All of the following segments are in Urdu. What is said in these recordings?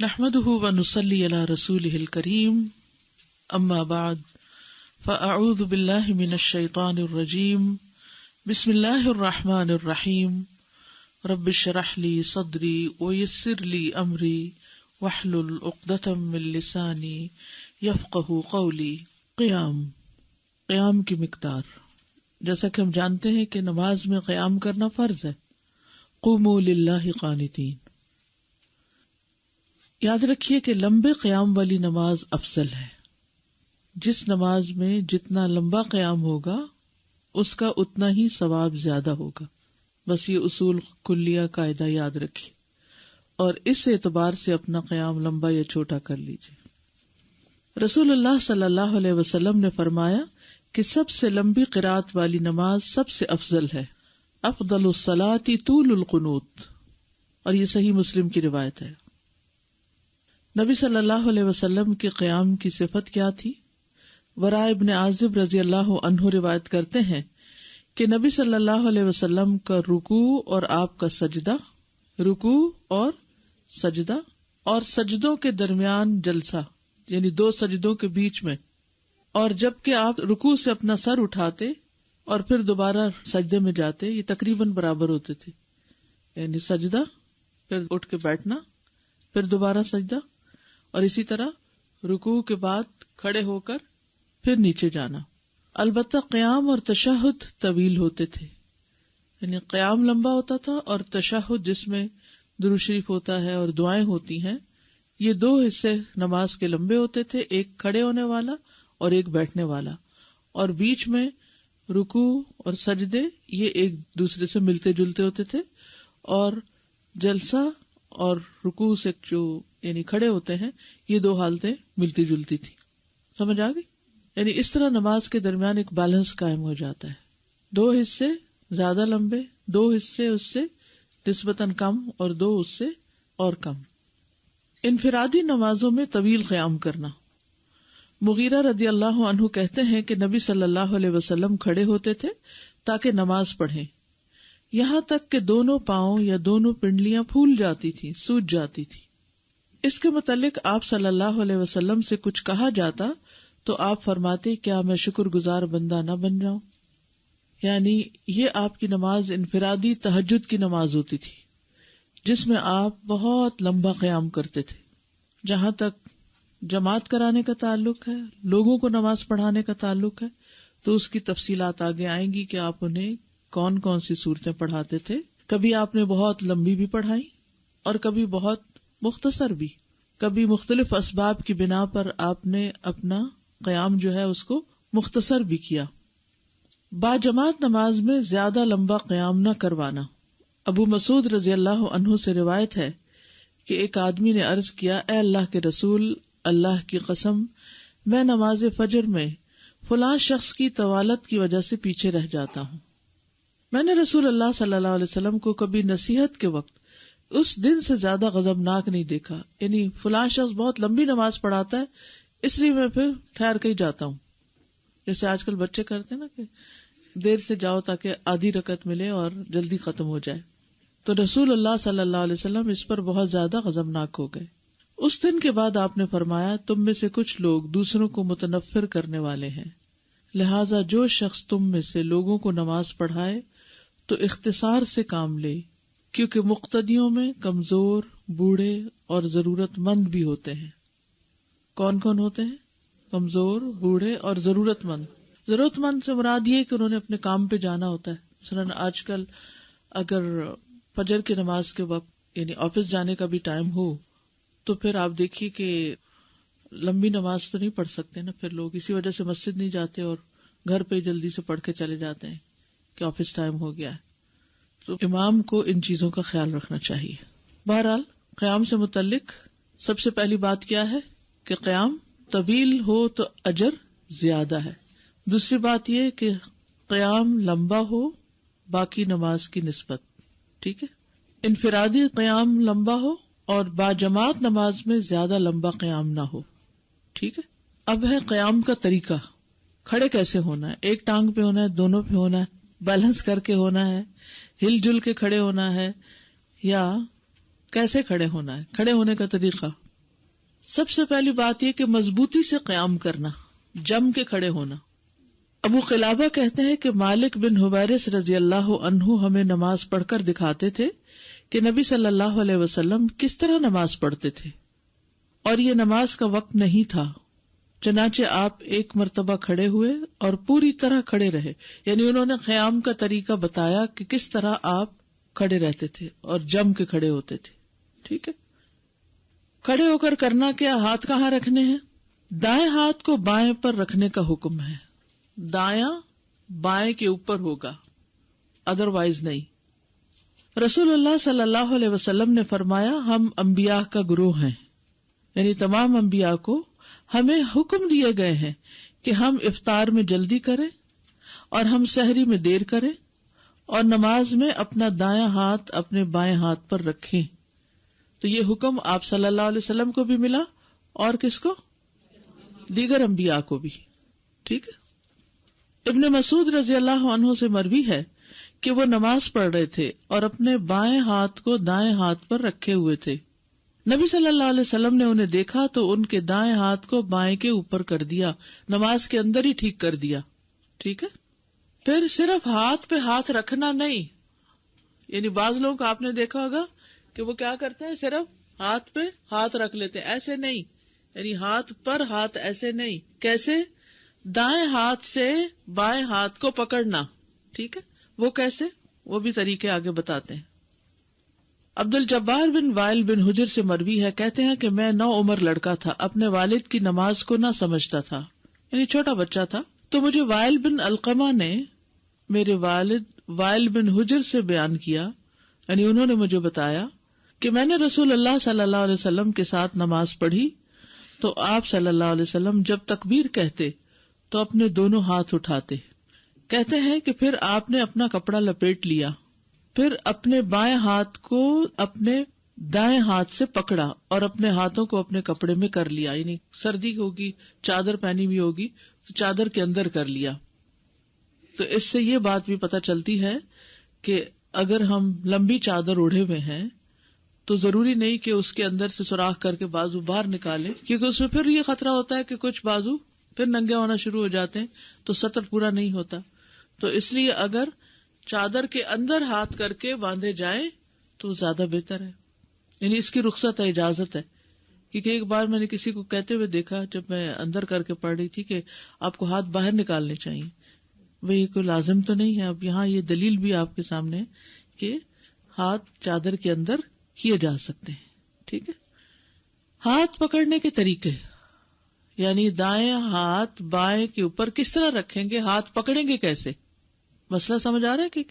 نحمده ونصلي على رسوله الكريم اما بعد فاعوذ بالله من الشيطان الرجيم بسم الله الرحمن الرحيم رب اشرح لي صدري ويسر لي امري واحلل عقدة من لساني يفقهوا قولي۔ قیام کی مقدار، جیسا کہ ہم جانتے ہیں کہ نماز میں قیام کرنا فرض ہے۔ قوموا للہ قانتین۔ یاد رکھیے کہ لمبے قیام والی نماز افضل ہے۔ جس نماز میں جتنا لمبا قیام ہوگا اس کا اتنا ہی ثواب زیادہ ہوگا۔ بس یہ اصول کلیہ قاعدہ یاد رکھیے اور اس اعتبار سے اپنا قیام لمبا یا چھوٹا کر لیجیے۔ رسول اللہ صلی اللہ علیہ وسلم نے فرمایا کہ سب سے لمبی قرات والی نماز سب سے افضل ہے۔ افضل الصلاۃ طول القنوت، اور یہ صحیح مسلم کی روایت ہے۔ نبی صلی اللہ علیہ وسلم کے قیام کی صفت کیا تھی؟ براء ابن عازب رضی اللہ عنہ روایت کرتے ہیں کہ نبی صلی اللہ علیہ وسلم کا رکوع اور آپ کا سجدہ، رکوع اور سجدہ اور سجدوں کے درمیان جلسہ، یعنی دو سجدوں کے بیچ میں، اور جب کہ آپ رکوع سے اپنا سر اٹھاتے اور پھر دوبارہ سجدے میں جاتے، یہ تقریباً برابر ہوتے تھے، یعنی سجدہ پھر اٹھ کے بیٹھنا پھر دوبارہ سجدہ، اور اسی طرح رکوع کے بعد کھڑے ہو کر پھر نیچے جانا۔ البتہ قیام اور تشہد طویل ہوتے تھے، یعنی قیام لمبا ہوتا تھا اور تشہد جس میں درود شریف ہوتا ہے اور دعائیں ہوتی ہیں، یہ دو حصے نماز کے لمبے ہوتے تھے، ایک کھڑے ہونے والا اور ایک بیٹھنے والا، اور بیچ میں رکوع اور سجدے یہ ایک دوسرے سے ملتے جلتے ہوتے تھے، اور جلسہ اور رکوع سے جو یعنی کھڑے ہوتے ہیں یہ دو حالتیں ملتی جلتی تھی۔ سمجھ آ گئی؟ یعنی اس طرح نماز کے درمیان ایک بیلنس قائم ہو جاتا ہے، دو حصے زیادہ لمبے، دو حصے اس سے نسبتاً کم اور دو اس سے اور کم۔ انفرادی نمازوں میں طویل قیام کرنا۔ مغیرہ رضی اللہ عنہ کہتے ہیں کہ نبی صلی اللہ علیہ وسلم کھڑے ہوتے تھے تاکہ نماز پڑھیں، یہاں تک کہ دونوں پاؤں یا دونوں پنڈلیاں پھول جاتی تھی، سوج جاتی تھی۔ اس کے متعلق آپ صلی اللہ علیہ وسلم سے کچھ کہا جاتا تو آپ فرماتے، کیا میں شکر گزار بندہ نہ بن جاؤں؟ یعنی یہ آپ کی نماز انفرادی تہجد کی نماز ہوتی تھی، جس میں آپ بہت لمبا قیام کرتے تھے۔ جہاں تک جماعت کرانے کا تعلق ہے، لوگوں کو نماز پڑھانے کا تعلق ہے، تو اس کی تفصیلات آگے آئیں گی کہ آپ انہیں کون کون سی صورتیں پڑھاتے تھے۔ کبھی آپ نے بہت لمبی بھی پڑھائی اور کبھی بہت مختصر بھی، کبھی مختلف اسباب کی بنا پر آپ نے اپنا قیام جو ہے اس کو مختصر بھی کیا۔ باجماعت نماز میں زیادہ لمبا قیام نہ کروانا۔ ابو مسعود رضی اللہ عنہ سے روایت ہے کہ ایک آدمی نے عرض کیا، اے اللہ کے رسول، اللہ کی قسم میں نماز فجر میں فلاں شخص کی طوالت کی وجہ سے پیچھے رہ جاتا ہوں۔ میں نے رسول اللہ صلی اللہ علیہ وسلم کو کبھی نصیحت کے وقت اس دن سے زیادہ غضبناک نہیں دیکھا، یعنی فلاں شخص بہت لمبی نماز پڑھاتا ہے اس لیے میں پھر ٹھہر کے ہی جاتا ہوں، جیسے آج کل بچے کرتے ہیں نا کہ دیر سے جاؤ تاکہ آدھی رکعت ملے اور جلدی ختم ہو جائے۔ تو رسول اللہ صلی اللہ علیہ وسلم اس پر بہت زیادہ غضبناک ہو گئے۔ اس دن کے بعد آپ نے فرمایا، تم میں سے کچھ لوگ دوسروں کو متنفر کرنے والے ہیں، لہذا جو شخص تم میں سے لوگوں کو نماز پڑھائے تو اختصار سے کام لے، کیونکہ مقتدیوں میں کمزور، بوڑھے اور ضرورت مند بھی ہوتے ہیں۔ کون کون ہوتے ہیں؟ کمزور، بوڑھے اور ضرورت مند۔ ضرورت مند سے مراد یہ کہ انہوں نے اپنے کام پہ جانا ہوتا ہے۔ مثلاً آج کل اگر فجر کی نماز کے وقت یعنی آفس جانے کا بھی ٹائم ہو تو پھر آپ دیکھیے کہ لمبی نماز تو نہیں پڑھ سکتے نا، پھر لوگ اسی وجہ سے مسجد نہیں جاتے اور گھر پہ جلدی سے پڑھ کے چلے جاتے ہیں کہ آفس ٹائم ہو گیا ہے۔ تو امام کو ان چیزوں کا خیال رکھنا چاہیے۔ بہرحال قیام سے متعلق سب سے پہلی بات کیا ہے کہ قیام طویل ہو تو اجر زیادہ ہے۔ دوسری بات یہ کہ قیام لمبا ہو باقی نماز کی نسبت، ٹھیک ہے۔ انفرادی قیام لمبا ہو اور باجماعت نماز میں زیادہ لمبا قیام نہ ہو، ٹھیک ہے۔ اب ہے قیام کا طریقہ، کھڑے کیسے ہونا ہے، ایک ٹانگ پہ ہونا ہے، دونوں پہ ہونا ہے، بیلنس کر کے ہونا ہے، ہل جل کے کھڑے ہونا ہے، یا کیسے کھڑے ہونا ہے۔ کھڑے ہونے کا طریقہ سب سے پہلی بات یہ کہ مضبوطی سے قیام کرنا، جم کے کھڑے ہونا. ابو قلابہ کہتے ہیں کہ مالک بن حویرث رضی اللہ عنہ ہمیں نماز پڑھ کر دکھاتے تھے کہ نبی صلی اللہ علیہ وسلم کس طرح نماز پڑھتے تھے، اور یہ نماز کا وقت نہیں تھا. چنانچہ آپ ایک مرتبہ کھڑے ہوئے اور پوری طرح کھڑے رہے، یعنی انہوں نے قیام کا طریقہ بتایا کہ کس طرح آپ کھڑے رہتے تھے اور جم کے کھڑے ہوتے تھے. ٹھیک ہے. کھڑے ہو کر کرنا کیا؟ ہاتھ کہاں رکھنے ہیں؟ دائیں ہاتھ کو بائیں پر رکھنے کا حکم ہے. دایاں بائیں کے اوپر ہوگا، ادروائز نہیں. رسول اللہ صلی اللہ علیہ وسلم نے فرمایا ہم انبیاء کا گروہ ہیں، یعنی تمام انبیاء کو ہمیں حکم دیے گئے ہیں کہ ہم افطار میں جلدی کریں اور ہم سحری میں دیر کریں اور نماز میں اپنا دایاں ہاتھ اپنے بائیں ہاتھ پر رکھیں. تو یہ حکم آپ صلی اللہ علیہ وسلم کو بھی ملا اور کس کو؟ دیگر انبیاء کو بھی. ٹھیک ہے. ابن مسعود رضی اللہ عنہ سے مروی ہے کہ وہ نماز پڑھ رہے تھے اور اپنے بائیں ہاتھ کو دائیں ہاتھ پر رکھے ہوئے تھے. نبی صلی اللہ علیہ وسلم نے انہیں دیکھا تو ان کے دائیں ہاتھ کو بائیں کے اوپر کر دیا، نماز کے اندر ہی ٹھیک کر دیا. ٹھیک ہے. پھر صرف ہاتھ پہ ہاتھ رکھنا نہیں، یعنی بعض لوگوں کو آپ نے دیکھا ہوگا کہ وہ کیا کرتے ہیں، صرف ہاتھ پہ ہاتھ رکھ لیتے ہیں. ایسے نہیں، یعنی ہاتھ پر ہاتھ ایسے نہیں. کیسے؟ دائیں ہاتھ سے بائیں ہاتھ کو پکڑنا. ٹھیک ہے. وہ کیسے؟ وہ بھی طریقے آگے بتاتے ہیں. عبد الجبار بن وائل بن حجر سے مروی ہے، کہتے ہیں کہ میں 9 عمر لڑکا تھا، اپنے والد کی نماز کو نہ سمجھتا تھا، یعنی چھوٹا بچہ تھا. تو مجھے وائل بن علقمہ نے میرے والد وائل بن حجر سے بیان کیا، یعنی انہوں نے مجھے بتایا کہ میں نے رسول اللہ صلی اللہ علیہ وسلم کے ساتھ نماز پڑھی تو آپ صلی اللہ علیہ وسلم جب تکبیر کہتے تو اپنے دونوں ہاتھ اٹھاتے. کہتے ہیں کہ پھر آپ نے اپنا کپڑا لپیٹ لیا، پھر اپنے بائیں ہاتھ کو اپنے دائیں ہاتھ سے پکڑا اور اپنے ہاتھوں کو اپنے کپڑے میں کر لیا، یعنی سردی ہوگی چادر پہنی ہوئی ہوگی تو چادر کے اندر کر لیا. تو اس سے یہ بات بھی پتہ چلتی ہے کہ اگر ہم لمبی چادر اوڑھے ہوئے ہیں تو ضروری نہیں کہ اس کے اندر سے سوراخ کر کے بازو باہر نکالیں، کیونکہ اس میں پھر یہ خطرہ ہوتا ہے کہ کچھ بازو پھر ننگے ہونا شروع ہو جاتے ہیں تو سطر پورا نہیں ہوتا. تو اس لیے اگر چادر کے اندر ہاتھ کر کے باندھے جائیں تو زیادہ بہتر ہے، یعنی اس کی رخصت ہے، اجازت ہے. کیونکہ ایک بار میں نے کسی کو کہتے ہوئے دیکھا جب میں اندر کر کے پڑھ رہی تھی کہ آپ کو ہاتھ باہر نکالنے چاہیے. وہی کوئی لازم تو نہیں ہے. اب یہاں یہ دلیل بھی آپ کے سامنے ہے کہ ہاتھ چادر کے اندر کیے جا سکتے ہیں. ٹھیک ہے. ہاتھ پکڑنے کے طریقے، یعنی دائیں ہاتھ بائیں کے اوپر کس طرح رکھیں گے، ہاتھ پکڑیں گے کیسے؟ مسئلہ سمجھ آ رہا ہے کہ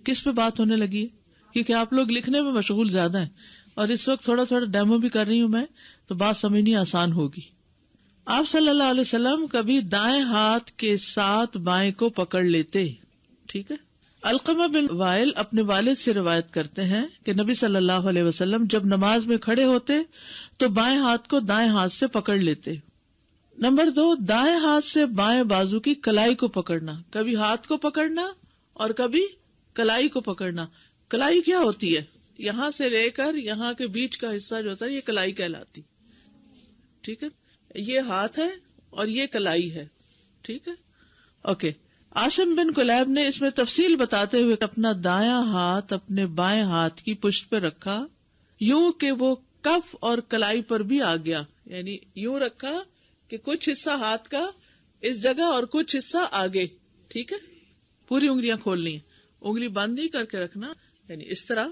کس پہ بات ہونے لگی ہے؟ کیونکہ آپ لوگ لکھنے میں مشغول زیادہ ہیں اور اس وقت تھوڑا تھوڑا ڈیمو بھی کر رہی ہوں میں، تو بات سمجھنی آسان ہوگی. آپ صلی اللہ علیہ وسلم کبھی دائیں ہاتھ کے ساتھ بائیں کو پکڑ لیتے. ٹھیک ہے. علقمہ بن وائل اپنے والد سے روایت کرتے ہیں کہ نبی صلی اللہ علیہ وسلم جب نماز میں کھڑے ہوتے تو بائیں ہاتھ کو دائیں ہاتھ سے پکڑ لیتے. نمبر 2، دائیں ہاتھ سے بائیں بازو کی کلائی کو پکڑنا. کبھی ہاتھ کو پکڑنا اور کبھی کلائی کو پکڑنا. کلائی کیا ہوتی ہے؟ یہاں سے لے کر یہاں کے بیچ کا حصہ جو ہوتا ہے یہ کلائی کہلاتی. ٹھیک ہے. یہ ہاتھ ہے اور یہ کلائی ہے. ٹھیک ہے. اوکے. عاصم بن کلیب نے اس میں تفصیل بتاتے ہوئے اپنا دایاں ہاتھ اپنے بائیں ہاتھ کی پشت پہ رکھا یوں کہ وہ کف اور کلائی پر بھی آ گیا، یعنی یوں رکھا کہ کچھ حصہ ہاتھ کا اس جگہ اور کچھ حصہ آگے. ٹھیک ہے. پوری انگلیاں کھولنی ہیں، انگلی بند نہیں کر کے رکھنا، یعنی اس طرح.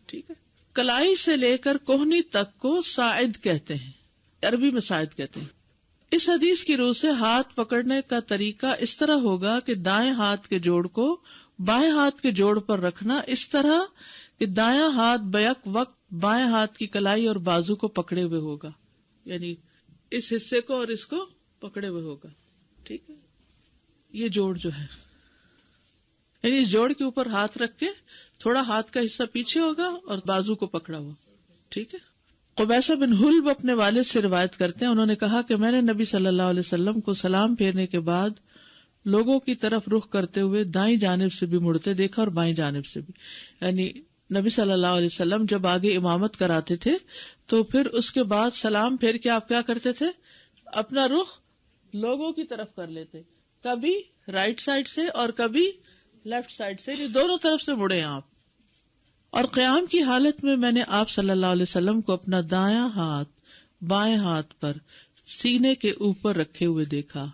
ٹھیک ہے. کلائی سے لے کر کوہنی تک کو ساعد کہتے ہیں، عربی میں ساعد کہتے ہیں. اس حدیث کی روح سے ہاتھ پکڑنے کا طریقہ اس طرح ہوگا کہ دائیں ہاتھ کے جوڑ کو بائیں ہاتھ کے جوڑ پر رکھنا اس طرح کہ دایاں ہاتھ بیک وقت بائیں ہاتھ کی کلائی اور بازو کو پکڑے ہوئے ہوگا، یعنی اس حصے کو اور اس کو پکڑے ہوئے ہوگا. ٹھیک ہے. یہ جوڑ جو ہے، یعنی اس جوڑ کے اوپر ہاتھ رکھ کے تھوڑا ہاتھ کا حصہ پیچھے ہوگا اور بازو کو پکڑا ہوا. ٹھیک ہے. قبیصہ بن حلب اپنے والد سے روایت کرتے ہیں، انہوں نے کہا کہ میں نے نبی صلی اللہ علیہ وسلم کو سلام پھیرنے کے بعد لوگوں کی طرف رخ کرتے ہوئے دائیں جانب سے بھی مڑتے دیکھا اور بائیں جانب سے بھی، یعنی نبی صلی اللہ علیہ وسلم جب آگے امامت کراتے تھے تو پھر اس کے بعد سلام پھیر کے آپ کیا کرتے تھے؟ اپنا رخ لوگوں کی طرف کر لیتے، کبھی رائٹ سائڈ سے اور کبھی لیفٹ سائڈ سے، یعنی دونوں طرف سے مڑے آپ. اور قیام کی حالت میں نے آپ صلی اللہ علیہ وسلم کو اپنا دایاں ہاتھ بائیں ہاتھ پر سینے کے اوپر رکھے ہوئے دیکھا.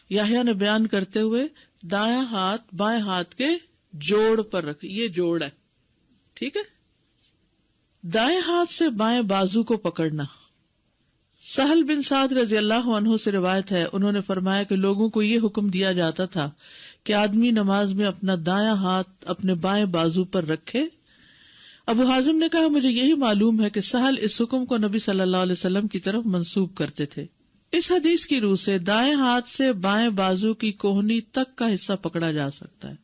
یحییٰ نے بیان کرتے ہوئے دایاں ہاتھ بائیں ہاتھ کے جوڑ پر رکھے، یہ جوڑ ہے، ٹھیک ہے. دائیں ہاتھ سے بائیں بازو کو پکڑنا. سہل بن سعد رضی اللہ عنہ سے روایت ہے، انہوں نے فرمایا کہ لوگوں کو یہ حکم دیا جاتا تھا کہ آدمی نماز میں اپنا دایاں ہاتھ اپنے بائیں بازو پر رکھے. ابو حازم نے کہا مجھے یہی معلوم ہے کہ سہل اس حکم کو نبی صلی اللہ علیہ وسلم کی طرف منسوب کرتے تھے. اس حدیث کی روح سے دائیں ہاتھ سے بائیں بازو کی کوہنی تک کا حصہ پکڑا جا سکتا ہے.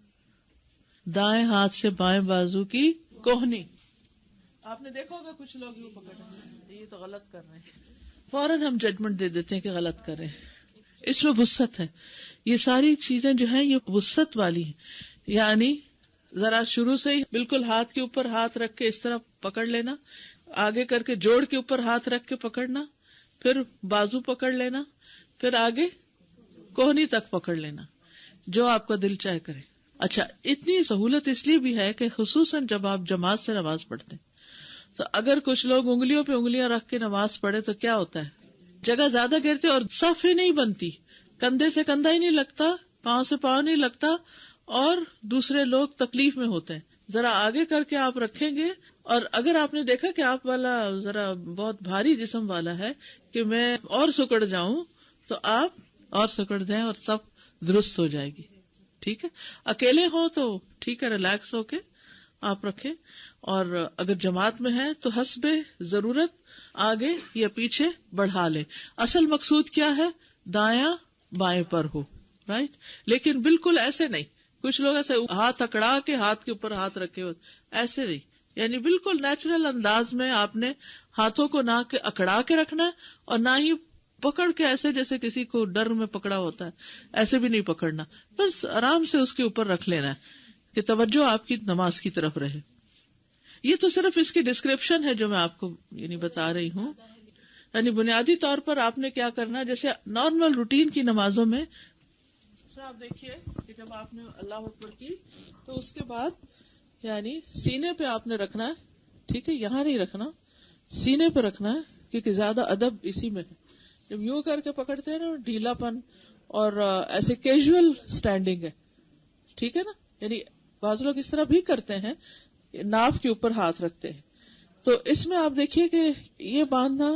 دائیں ہاتھ سے بائیں بازو کی کوہنی، آپ نے دیکھا ہوگا کچھ لوگ یوں پکڑ رہے ہیں، یہ تو غلط کر رہے ہیں، فوراً ہم ججمنٹ دے دیتے ہیں کہ غلط کر رہے ہیں. اس میں وسعت ہے. یہ ساری چیزیں جو ہیں یہ وسعت والی ہیں، یعنی ذرا شروع سے ہی بالکل ہاتھ کے اوپر ہاتھ رکھ کے اس طرح پکڑ لینا، آگے کر کے جوڑ کے اوپر ہاتھ رکھ کے پکڑنا، پھر بازو پکڑ لینا، پھر آگے کوہنی تک پکڑ لینا، جو آپ کا دل چاہے کرے. اچھا، اتنی سہولت اس لیے بھی ہے کہ خصوصاً جب آپ جماعت سے نماز پڑھتے ہیں تو اگر کچھ لوگ انگلیوں پہ انگلیاں رکھ کے نماز پڑھے تو کیا ہوتا ہے، جگہ زیادہ گھیرتے اور صف ہی نہیں بنتی، کندھے سے کندھا ہی نہیں لگتا، پاؤں سے پاؤں نہیں لگتا، اور دوسرے لوگ تکلیف میں ہوتے ہیں. ذرا آگے کر کے آپ رکھیں گے، اور اگر آپ نے دیکھا کہ آپ والا ذرا بہت بھاری جسم والا ہے کہ میں اور سکڑ جاؤں، تو آپ اور سکڑ جائیں اور سب درست ہو جائے گی. ٹھیک ہے، اکیلے ہو تو ٹھیک ہے، ریلیکس ہو کے آپ رکھیں، اور اگر جماعت میں ہے تو حسب ضرورت آگے یا پیچھے بڑھا لیں. اصل مقصود کیا ہے؟ دایاں بائیں پر ہو، رائٹ. لیکن بالکل ایسے نہیں، کچھ لوگ ایسے ہاتھ اکڑا کے ہاتھ کے اوپر ہاتھ رکھے ہوئے، ایسے نہیں. یعنی بالکل نیچرل انداز میں آپ نے ہاتھوں کو نہ اکڑا کے رکھنا ہے اور نہ ہی پکڑ کے ایسے جیسے کسی کو ڈر میں پکڑا ہوتا ہے، ایسے بھی نہیں پکڑنا. بس آرام سے اس کے اوپر رکھ لینا ہے کہ توجہ آپ کی نماز کی طرف رہے. یہ تو صرف اس کی ڈسکرپشن ہے جو میں آپ کو بتا رہی ہوں. یعنی بنیادی طور پر آپ نے کیا کرنا، جیسے نارمل روٹین کی نمازوں میں آپ دیکھیے کہ جب آپ نے اللہ اکبر کی تو اس کے بعد یعنی سینے پہ آپ نے رکھنا ہے، ٹھیک ہے، یہاں نہیں رکھنا، سینے پہ رکھنا ہے، کیونکہ زیادہ ادب اسی میں ہے. جب یوں کر کے پکڑتے ہیں نا، ڈھیلا پن اور ایسے کیجول سٹینڈنگ ہے، ٹھیک ہے نا. یعنی بعض لوگ اس طرح بھی کرتے ہیں، ناف کے اوپر ہاتھ رکھتے ہیں. تو اس میں آپ دیکھیے کہ یہ باندھنا،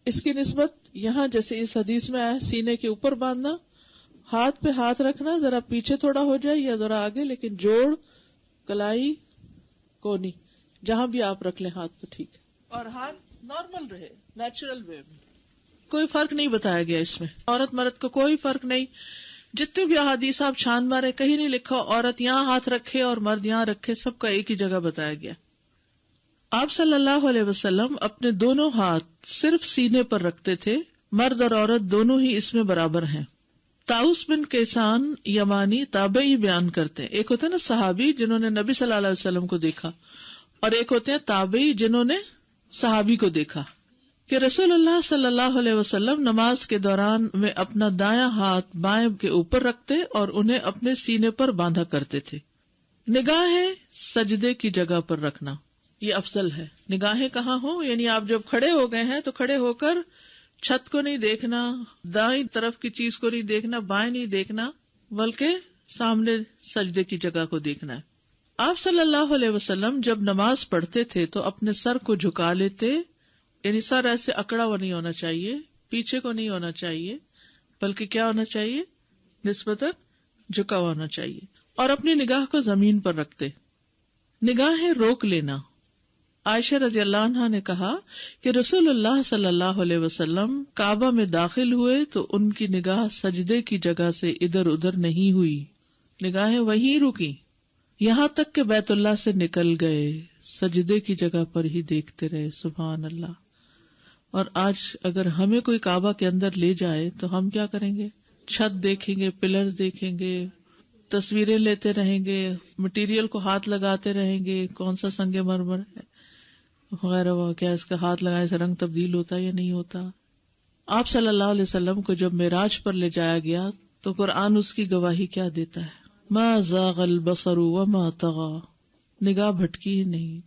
اس کی نسبت یہاں جیسے اس حدیث میں آیا سینے کے اوپر باندھنا، ہاتھ پہ ہاتھ رکھنا، ذرا پیچھے تھوڑا ہو جائے یا ذرا آگے، لیکن جوڑ، کلائی، کونی جہاں بھی آپ رکھ لیں ہاتھ تو ٹھیک ہے، اور ہاتھ نارمل رہے، نیچرل وے میں. کوئی فرق نہیں بتایا گیا اس میں، عورت مرد کا کوئی فرق نہیں. جتنے بھی احادیث آپ چھان مارے، کہیں نہیں لکھا عورت یہاں ہاتھ رکھے اور مرد یہاں رکھے، سب کا ایک ہی جگہ بتایا گیا. آپ صلی اللہ علیہ وسلم اپنے دونوں ہاتھ صرف سینے پر رکھتے تھے. مرد اور عورت دونوں ہی اس میں برابر ہیں. طاؤس بن کیسان یمانی تابعی بیان کرتے ہیں، ایک ہوتے ہیں نا صحابی جنہوں نے نبی صلی اللہ علیہ وسلم کو دیکھا، اور ایک ہوتے ہیں تابعی جنہوں نے صحابی کو دیکھا، کہ رسول اللہ صلی اللہ علیہ وسلم نماز کے دوران میں اپنا دایاں ہاتھ بائیں کے اوپر رکھتے اور انہیں اپنے سینے پر باندھا کرتے تھے. نگاہیں سجدے کی جگہ پر رکھنا یہ افضل ہے. نگاہیں کہاں ہوں، یعنی آپ جب کھڑے ہو گئے ہیں تو کھڑے ہو کر چھت کو نہیں دیکھنا، دائیں طرف کی چیز کو نہیں دیکھنا، بائیں نہیں دیکھنا، بلکہ سامنے سجدے کی جگہ کو دیکھنا ہے. آپ صلی اللہ علیہ وسلم جب نماز پڑھتے تھے تو اپنے سر کو جھکا لیتے، یعنی سر ایسے اکڑا ہوا نہیں ہونا چاہیے، پیچھے کو نہیں ہونا چاہیے، بلکہ کیا ہونا چاہیے، نسبتاً جھکا ہوا ہونا چاہیے، اور اپنی نگاہ کو زمین پر رکھتے. نگاہیں روک لینا. عائشہ رضی اللہ عنہا نے کہا کہ رسول اللہ صلی اللہ علیہ وسلم کعبہ میں داخل ہوئے تو ان کی نگاہ سجدے کی جگہ سے ادھر ادھر نہیں ہوئی، نگاہیں وہیں رکی یہاں تک کہ بیت اللہ سے نکل گئے، سجدے کی جگہ پر ہی دیکھتے رہے. سبحان اللہ. اور آج اگر ہمیں کوئی کعبہ کے اندر لے جائے تو ہم کیا کریں گے؟ چھت دیکھیں گے، پلرز دیکھیں گے، تصویریں لیتے رہیں گے، مٹیریل کو ہاتھ لگاتے رہیں گے، کون سا سنگ مرمر ہے وغیرہ، وہ کیا اس کا ہاتھ لگانے سے رنگ تبدیل ہوتا ہے یا نہیں ہوتا. آپ صلی اللہ علیہ وسلم کو جب معراج پر لے جایا گیا تو قرآن اس کی گواہی کیا دیتا ہے؟ ما زاغ البصر وما طغى، نگاہ بھٹکی ہی نہیں،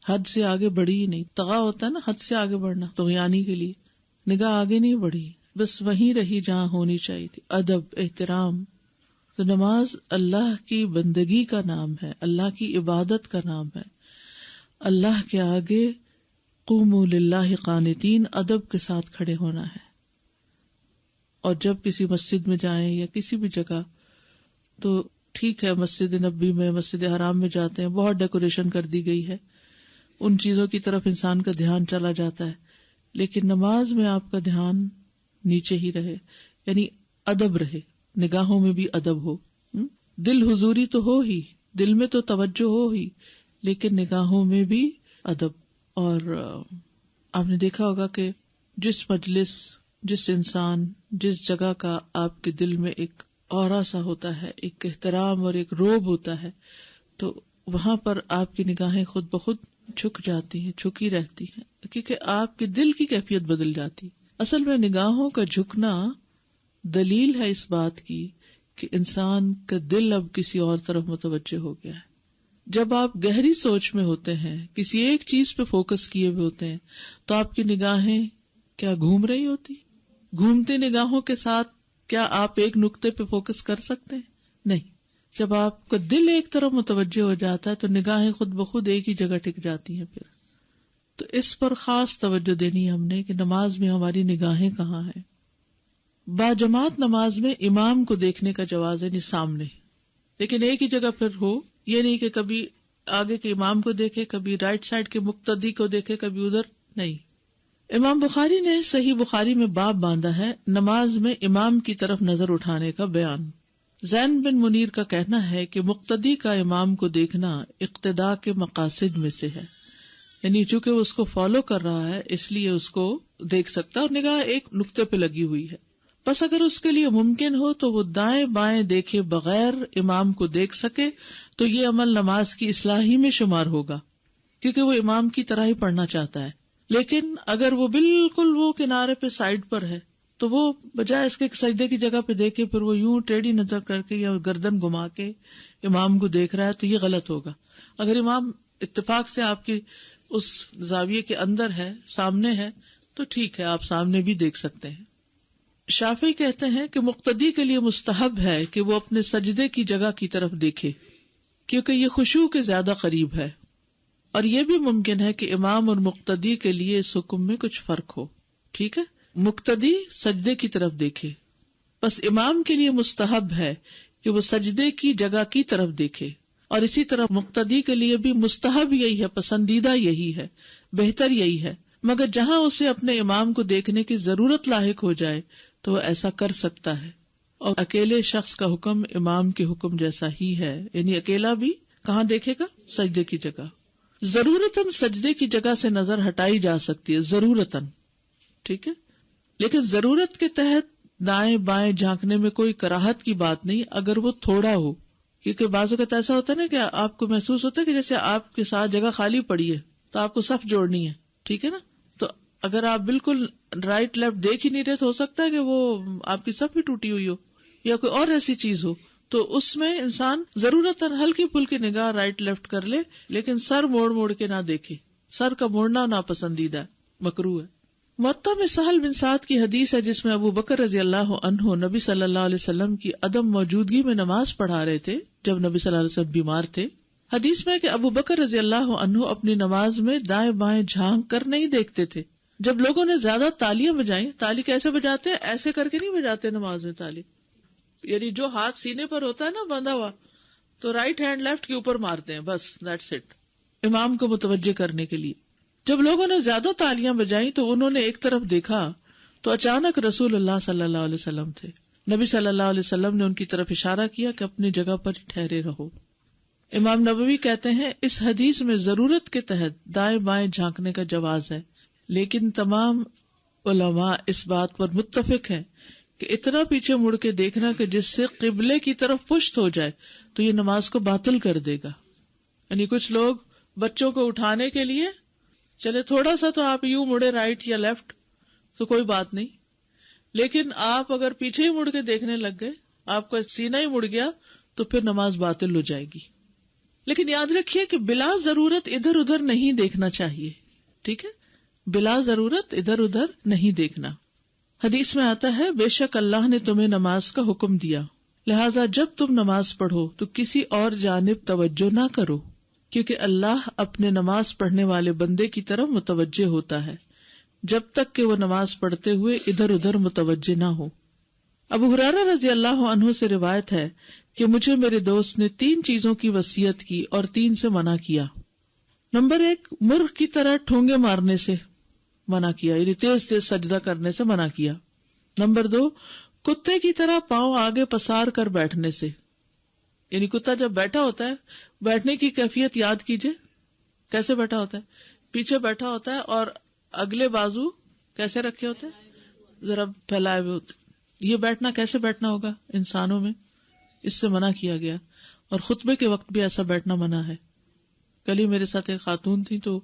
حد سے آگے بڑھی ہی نہیں. طغا ہوتا ہے نا حد سے آگے بڑھنا، طغیانی کے لیے. نگاہ آگے نہیں بڑھی، بس وہیں رہی جہاں ہونی چاہیے تھی. ادب، احترام. تو نماز اللہ کی بندگی کا نام ہے، اللہ کی عبادت کا نام ہے. اللہ کے آگے قوموا للہ قانتین، ادب کے ساتھ کھڑے ہونا ہے. اور جب کسی مسجد میں جائیں یا کسی بھی جگہ، تو ٹھیک ہے مسجد نبی میں، مسجد حرام میں جاتے ہیں، بہت ڈیکوریشن کر دی گئی ہے، ان چیزوں کی طرف انسان کا دھیان چلا جاتا ہے، لیکن نماز میں آپ کا دھیان نیچے ہی رہے، یعنی ادب رہے، نگاہوں میں بھی ادب ہو. دل حضوری تو ہو ہی، دل میں تو توجہ ہو ہی، لیکن نگاہوں میں بھی ادب. اور آپ نے دیکھا ہوگا کہ جس مجلس، جس انسان، جس جگہ کا آپ کے دل میں ایک اورا سا ہوتا ہے، ایک احترام اور ایک روب ہوتا ہے، تو وہاں پر آپ کی نگاہیں خود بخود جھک جاتی ہیں، جھکی رہتی ہیں، کیونکہ آپ کے دل کی کیفیت بدل جاتی. اصل میں نگاہوں کا جھکنا دلیل ہے اس بات کی کہ انسان کا دل اب کسی اور طرف متوجہ ہو گیا ہے. جب آپ گہری سوچ میں ہوتے ہیں، کسی ایک چیز پہ فوکس کیے ہوئے ہوتے ہیں، تو آپ کی نگاہیں کیا گھوم رہی ہوتی؟ گھومتی نگاہوں کے ساتھ کیا آپ ایک نقطے پہ فوکس کر سکتے ہیں؟ نہیں. جب آپ کا دل ایک طرف متوجہ ہو جاتا ہے تو نگاہیں خود بخود ایک ہی جگہ ٹک جاتی ہیں. پھر تو اس پر خاص توجہ دینی ہے ہم نے کہ نماز میں ہماری نگاہیں کہاں ہیں. باجماعت نماز میں امام کو دیکھنے کا جواز ہے، نہیں سامنے، لیکن ایک ہی جگہ پھر ہو، یہ نہیں کہ کبھی آگے کے امام کو دیکھے، کبھی رائٹ سائڈ کے مقتدی کو دیکھے، کبھی ادھر نہیں. امام بخاری نے صحیح بخاری میں باب باندھا ہے نماز میں امام کی طرف نظر اٹھانے کا بیان. زین بن منیر کا کہنا ہے کہ مقتدی کا امام کو دیکھنا اقتداء کے مقاصد میں سے ہے، یعنی چونکہ وہ اس کو فالو کر رہا ہے اس لیے اس کو دیکھ سکتا ہے اور نگاہ ایک نقطے پہ لگی ہوئی ہے. بس اگر اس کے لیے ممکن ہو تو وہ دائیں بائیں دیکھے بغیر امام کو دیکھ سکے تو یہ عمل نماز کی اصلاح ہی میں شمار ہوگا، کیونکہ وہ امام کی طرح ہی پڑھنا چاہتا ہے. لیکن اگر وہ بالکل وہ کنارے پہ سائڈ پر ہے تو وہ بجائے اس کے سجدے کی جگہ پہ دیکھے پھر وہ یوں ٹیڑھی نظر کر کے یا گردن گھما کے امام کو دیکھ رہا ہے تو یہ غلط ہوگا. اگر امام اتفاق سے آپ کی اس زاویے کے اندر ہے، سامنے ہے، تو ٹھیک ہے، آپ سامنے بھی دیکھ سکتے ہیں. شافعی کہتے ہیں کہ مقتدی کے لیے مستحب ہے کہ وہ اپنے سجدے کی جگہ کی طرف دیکھے، کیونکہ یہ خشوع کے زیادہ قریب ہے، اور یہ بھی ممکن ہے کہ امام اور مقتدی کے لیے اس حکم میں کچھ فرق ہو. ٹھیک ہے، مقتدی سجدے کی طرف دیکھے، بس امام کے لیے مستحب ہے کہ وہ سجدے کی جگہ کی طرف دیکھے، اور اسی طرح مقتدی کے لیے بھی مستحب یہی ہے، پسندیدہ یہی ہے، بہتر یہی ہے. مگر جہاں اسے اپنے امام کو دیکھنے کی ضرورت لاحق ہو جائے تو وہ ایسا کر سکتا ہے. اور اکیلے شخص کا حکم امام کے حکم جیسا ہی ہے، یعنی اکیلا بھی کہاں دیکھے گا؟ سجدے کی جگہ. ضرورتاً سجدے کی جگہ سے نظر ہٹائی جا سکتی ہے، ضرورتاً، ٹھیک ہے، لیکن ضرورت کے تحت دائیں بائیں جھانکنے میں کوئی کراہت کی بات نہیں اگر وہ تھوڑا ہو. کیونکہ بعض اوقات ایسا ہوتا ہے نا کہ آپ کو محسوس ہوتا ہے کہ جیسے آپ کے ساتھ جگہ خالی پڑی ہے تو آپ کو صف جوڑنی ہے، ٹھیک ہے نا. تو اگر آپ بالکل رائٹ لیفٹ دیکھ ہی نہیں رہے تو ہو سکتا ہے کہ وہ آپ کی صف ہی ٹوٹی ہوئی ہو یا کوئی اور ایسی چیز ہو، تو اس میں انسان ضرورتاً ہلکی پھلکی نگاہ رائٹ لیفٹ کر لے، لیکن سر موڑ موڑ کے نہ دیکھے. سر کا موڑنا ناپسندیدہ ہے، مکروہ ہے. موطا میں سہل بن سعد کی حدیث ہے جس میں ابو بکر رضی اللہ عنہ نبی صلی اللہ علیہ وسلم کی عدم موجودگی میں نماز پڑھا رہے تھے جب نبی صلی اللہ علیہ وسلم بیمار تھے. حدیث میں کہ ابو بکر رضی اللہ عنہ اپنی نماز میں دائیں بائیں جھانک کر نہیں دیکھتے تھے. جب لوگوں نے زیادہ تالیاں بجائیں، تالی کیسے بجاتے ہیں؟ ایسے کر کے نہیں بجاتے نماز میں تالی، یعنی جو ہاتھ سینے پر ہوتا ہے نا بندھا ہوا تو رائٹ ہینڈ لیفٹ کے اوپر مارتے ہیں، بس دیٹس اٹ، امام کو متوجہ کرنے کے لیے. جب لوگوں نے زیادہ تالیاں بجائیں تو انہوں نے ایک طرف دیکھا تو اچانک رسول اللہ صلی اللہ علیہ وسلم تھے. نبی صلی اللہ علیہ وسلم نے ان کی طرف اشارہ کیا کہ اپنی جگہ پر ٹھہرے رہو. امام نبوی کہتے ہیں اس حدیث میں ضرورت کے تحت دائیں بائیں جھانکنے کا جواز ہے، لیکن تمام علماء اس بات پر متفق ہیں کہ اتنا پیچھے مڑ کے دیکھنا کہ جس سے قبلے کی طرف پشت ہو جائے تو یہ نماز کو باطل کر دے گا. یعنی کچھ لوگ بچوں کو اٹھانے کے لیے چلے تھوڑا سا تو آپ یوں مڑے رائٹ یا لیفٹ تو کوئی بات نہیں، لیکن آپ اگر پیچھے ہی مڑ کے دیکھنے لگ گئے، آپ کا سینہ ہی مڑ گیا تو پھر نماز باطل ہو جائے گی. لیکن یاد رکھیے کہ بلا ضرورت ادھر ادھر نہیں دیکھنا چاہیے. ٹھیک ہے، بلا ضرورت ادھر ادھر نہیں دیکھنا. حدیث میں آتا ہے بے شک اللہ نے تمہیں نماز کا حکم دیا، لہذا جب تم نماز پڑھو تو کسی اور جانب توجہ نہ کرو، کیونکہ اللہ اپنے نماز پڑھنے والے بندے کی طرف متوجہ ہوتا ہے جب تک کہ وہ نماز پڑھتے ہوئے ادھر ادھر متوجہ نہ ہو. ابو ہریرہ رضی اللہ عنہ سے روایت ہے کہ مجھے میرے دوست نے 3 چیزوں کی وصیت کی اور 3 سے منع کیا. نمبر 1، مرغ کی طرح ٹھونگے مارنے سے منع کیا، یعنی تیز تیز سجدہ کرنے سے منع کیا. نمبر 2، کتے کی طرح پاؤں آگے پسار کر بیٹھنے سے، یعنی کتا جب بیٹھا ہوتا ہے، بیٹھنے کی کیفیت یاد کیجئے، کیسے بیٹھا ہوتا ہے؟ پیچھے بیٹھا ہوتا ہے اور اگلے بازو کیسے رکھے ہوتے ہیں؟ ذرا پھیلائے ہوئے ہوتے. یہ بیٹھنا کیسے بیٹھنا ہوگا انسانوں میں؟ اس سے منع کیا گیا. اور خطبے کے وقت بھی ایسا بیٹھنا منع ہے. کل ہی میرے ساتھ ایک خاتون تھی تو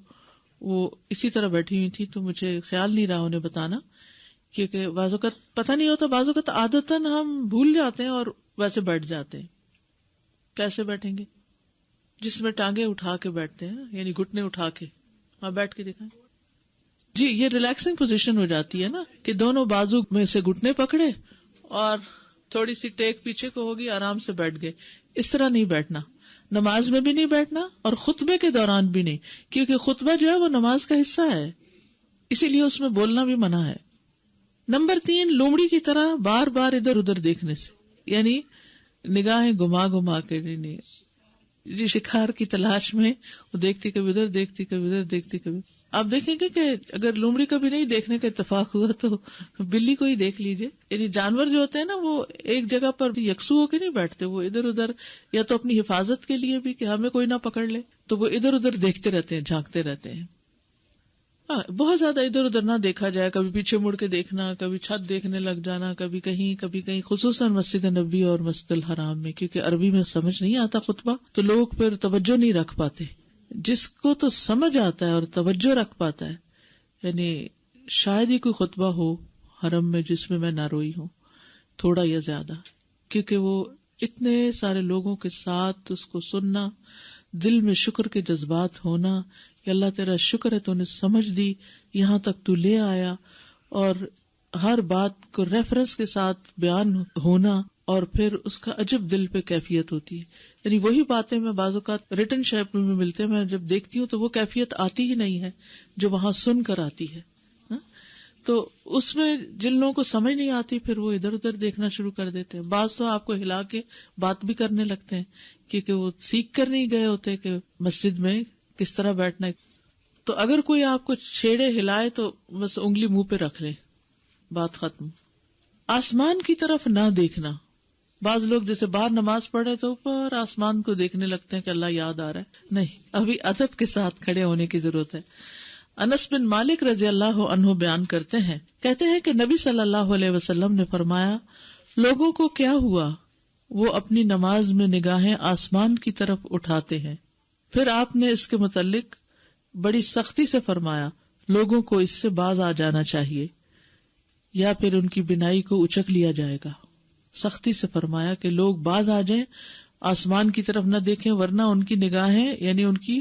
وہ اسی طرح بیٹھی ہوئی تھی، تو مجھے خیال نہیں رہا انہیں بتانا، کیونکہ بعض اوقات پتہ نہیں ہوتا، بعض اوقات عادتاً ہم بھول جاتے ہیں اور ویسے بیٹھ جاتے ہیں. کیسے بیٹھیں گے؟ جس میں ٹانگیں اٹھا کے بیٹھتے ہیں، یعنی گھٹنے اٹھا کے. ہاں بیٹھ کے دکھائیں جی. یہ ریلیکسنگ پوزیشن ہو جاتی ہے نا کہ دونوں بازو میں سے گھٹنے پکڑے اور تھوڑی سی ٹیک پیچھے کو ہوگی، آرام سے بیٹھ گئے. اس طرح نہیں بیٹھنا، نماز میں بھی نہیں بیٹھنا اور خطبے کے دوران بھی نہیں، کیونکہ خطبہ جو ہے وہ نماز کا حصہ ہے، اسی لیے اس میں بولنا بھی منع ہے. نمبر 3، لومڑی کی طرح بار بار ادھر ادھر دیکھنے سے، یعنی نگاہیں گھما گھما کے نہیں. جی شکار کی تلاش میں وہ دیکھتی کبھی ادھر، دیکھتی کبھی ادھر، دیکھتی کبھی. آپ دیکھیں گے کہ اگر لومڑی کا بھی نہیں دیکھنے کا اتفاق ہوا تو بلی کو ہی دیکھ لیجئے. یعنی جانور جو ہوتے ہیں نا وہ ایک جگہ پر یکسو ہو کے نہیں بیٹھتے، وہ ادھر ادھر، یا تو اپنی حفاظت کے لیے بھی کہ ہمیں کوئی نہ پکڑ لے تو وہ ادھر ادھر دیکھتے رہتے ہیں، جھانکتے رہتے ہیں. ہاں بہت زیادہ ادھر ادھر نہ دیکھا جائے، کبھی پیچھے مڑ کے دیکھنا، کبھی چھت دیکھنے لگ جانا، کبھی کہیں، خصوصاً مسجد نبی اور مسجد الحرام میں، کیونکہ عربی میں سمجھ نہیں آتا خطبہ تو لوگ پھر توجہ نہیں رکھ پاتے. جس کو تو سمجھ آتا ہے اور توجہ رکھ پاتا ہے، یعنی شاید ہی کوئی خطبہ ہو حرم میں جس میں نہ روئی ہوں تھوڑا یا زیادہ، کیونکہ وہ اتنے سارے لوگوں کے ساتھ اس کو سننا، دل میں شکر کے جذبات ہونا کہ اللہ تیرا شکر ہے تو نے سمجھ دی، یہاں تک تو لے آیا، اور ہر بات کو ریفرنس کے ساتھ بیان ہونا، اور پھر اس کا عجب دل پہ کیفیت ہوتی ہے. یعنی وہی باتیں میں بعض اوقات ریٹن شیپ میں ملتے ہیں، میں جب دیکھتی ہوں تو وہ کیفیت آتی ہی نہیں ہے جو وہاں سن کر آتی ہے. تو اس میں جن لوگوں کو سمجھ نہیں آتی پھر وہ ادھر ادھر دیکھنا شروع کر دیتے ہیں. بعض تو آپ کو ہلا کے بات بھی کرنے لگتے ہیں کیونکہ وہ سیکھ کر نہیں گئے ہوتے کہ مسجد میں کس طرح بیٹھنا ہے. تو اگر کوئی آپ کو چھیڑے ہلائے تو بس انگلی منہ پہ رکھ لے، بات ختم. آسمان کی طرف نہ دیکھنا. بعض لوگ جیسے باہر نماز پڑھے تو اوپر آسمان کو دیکھنے لگتے ہیں کہ اللہ یاد آ رہا ہے. نہیں، ابھی ادب کے ساتھ کھڑے ہونے کی ضرورت ہے. انس بن مالک رضی اللہ عنہ بیان کرتے ہیں، کہتے ہیں کہ نبی صلی اللہ علیہ وسلم نے فرمایا، لوگوں کو کیا ہوا، وہ اپنی نماز میں نگاہیں آسمان کی طرف اٹھاتے ہیں. پھر آپ نے اس کے متعلق بڑی سختی سے فرمایا، لوگوں کو اس سے باز آ جانا چاہیے یا پھر ان کی بینائی کو اچک لیا جائے گا. سختی سے فرمایا کہ لوگ باز آ جائیں، آسمان کی طرف نہ دیکھیں، ورنہ ان کی نگاہیں یعنی ان کی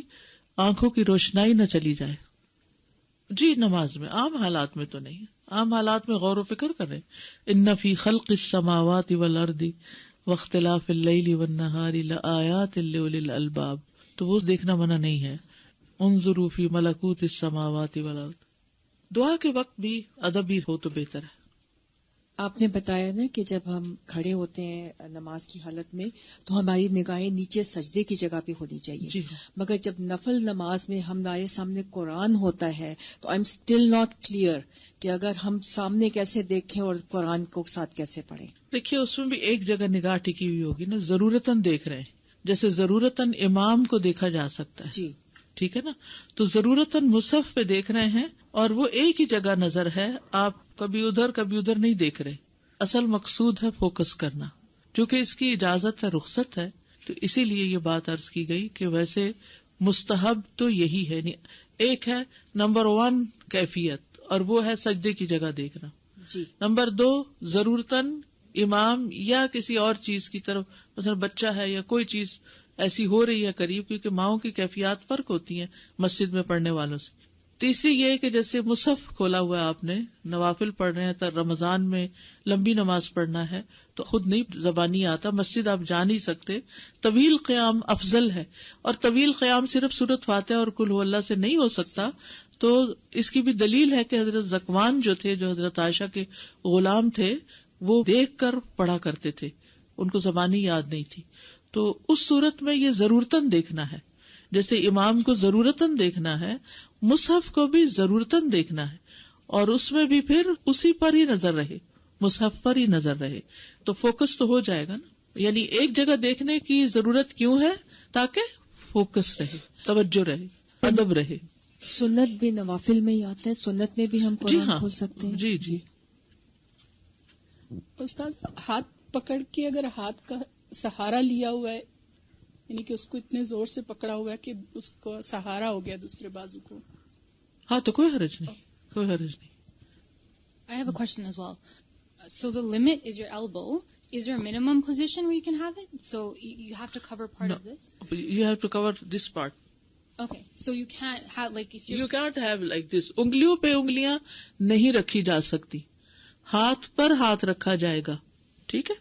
آنکھوں کی روشنائی نہ چلی جائے. جی نماز میں، عام حالات میں تو نہیں، عام حالات میں غور و فکر کریں. ان فی خلق السماوات والارض واختلاف اللیل والنہار لآیات لأولی الالباب، تو وہ دیکھنا منع نہیں ہے. انظروا فی ملکوت السماوات والارض. دعا کے وقت بھی ادب بھی ہو تو بہتر ہے. آپ نے بتایا نا کہ جب ہم کھڑے ہوتے ہیں نماز کی حالت میں تو ہماری نگاہیں نیچے سجدے کی جگہ پہ ہونی چاہیے. جی. مگر جب نفل نماز میں ہمارے سامنے قرآن ہوتا ہے تو I am still not clear کہ اگر ہم سامنے کیسے دیکھیں اور قرآن کو ساتھ کیسے پڑھیں. دیکھیے اس میں بھی ایک جگہ نگاہ ٹکی ہوئی ہوگی نا، ضرورتاً دیکھ رہے ہیں، جیسے ضرورتاً امام کو دیکھا جا سکتا ہے. جی ٹھیک ہے نا، تو ضرورتاً مصحف پہ دیکھ رہے ہیں اور وہ ایک ہی جگہ نظر ہے، آپ کبھی ادھر نہیں دیکھ رہے. اصل مقصود ہے فوکس کرنا، چونکہ اس کی اجازت ہے، رخصت ہے، تو اسی لیے یہ بات عرض کی گئی کہ ویسے مستحب تو یہی ہے. ایک ہے نمبر 1 کیفیت، اور وہ ہے سجدے کی جگہ دیکھنا. جی. نمبر 2 ضرورتاً امام یا کسی اور چیز کی طرف، مثلا بچہ ہے یا کوئی چیز ایسی ہو رہی ہے قریب، کیونکہ ماؤں کی کیفیات فرق ہوتی ہیں مسجد میں پڑھنے والوں سے. تیسری یہ کہ جیسے مصحف کھولا ہوا ہے آپ نے، نوافل پڑھ رہے ہیں، تو رمضان میں لمبی نماز پڑھنا ہے تو خود نہیں زبانی آتا، مسجد آپ جا نہیں سکتے، طویل قیام افضل ہے. اور طویل قیام صرف سورۃ فاتحہ اور قل هو اللہ سے نہیں ہو سکتا. تو اس کی بھی دلیل ہے کہ حضرت ذکوان جو تھے، جو حضرت عائشہ کے غلام تھے، وہ دیکھ کر پڑھا کرتے تھے، ان کو زبانی یاد نہیں تھی. تو اس صورت میں یہ ضرورتاً دیکھنا ہے، جیسے امام کو ضرورتاً دیکھنا ہے، مصحف کو بھی ضرورتاً دیکھنا ہے، اور اس میں بھی پھر اسی پر ہی نظر رہے، مصحف پر ہی نظر رہے، تو فوکس تو ہو جائے گا نا. یعنی ایک جگہ دیکھنے کی ضرورت کیوں ہے؟ تاکہ فوکس رہے، توجہ رہے، ادب رہے. سنت بھی نوافل میں ہی آتا ہے، سنت میں بھی ہم قرآن کھول سکتے ہیں. جی جی. استاذ ہاتھ پکڑ کے اگر ہاتھ کا سہارا لیا ہوا ہے، یعنی کہ اس کو اتنے زور سے پکڑا ہوا ہے کہ اس کو سہارا ہو گیا دوسرے بازو کو، ہاں تو کوئی حرج نہیں، کوئی حرج نہیں. I have a question as well. So the limit is your elbow. Is there a minimum position where you can have it? So you have to cover part of this? You have to cover this part. Okay. So you can't have like if you can't have like this. انگلیوں پہ انگلیاں نہیں رکھی جا سکتی، ہاتھ پر ہاتھ رکھا جائے گا. ٹھیک ہے.